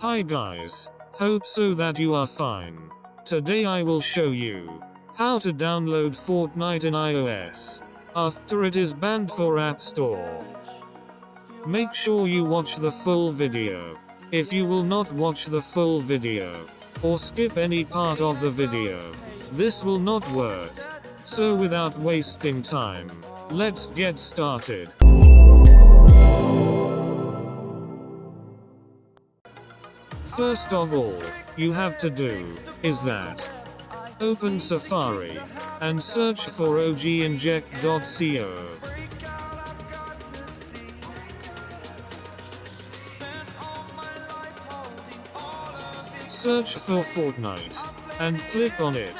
Hi guys, hope so that you are fine. Today I will show you how to download Fortnite in iOS after it is banned for App Store. Make sure you watch the full video. If you will not watch the full video, or skip any part of the video, this will not work. So without wasting time, let's get started. First of all, you have to do is that open Safari and search for oginject.co. Search for Fortnite and click on it.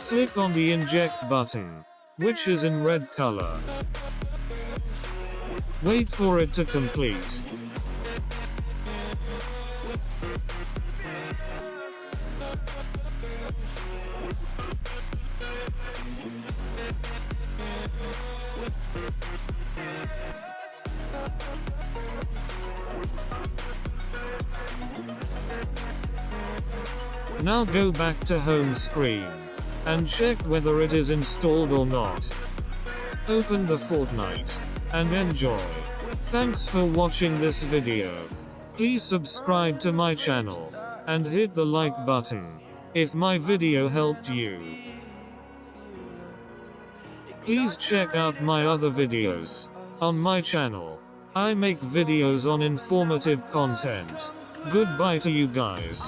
Click on the inject button, which is in red color. Wait for it to complete. Now go back to home screen and check whether it is installed or not. Open the Fortnite and enjoy. Thanks for watching this video. Please subscribe to my channel and hit the like button if my video helped you. Please check out my other videos on my channel. I make videos on informative content. Goodbye to you guys.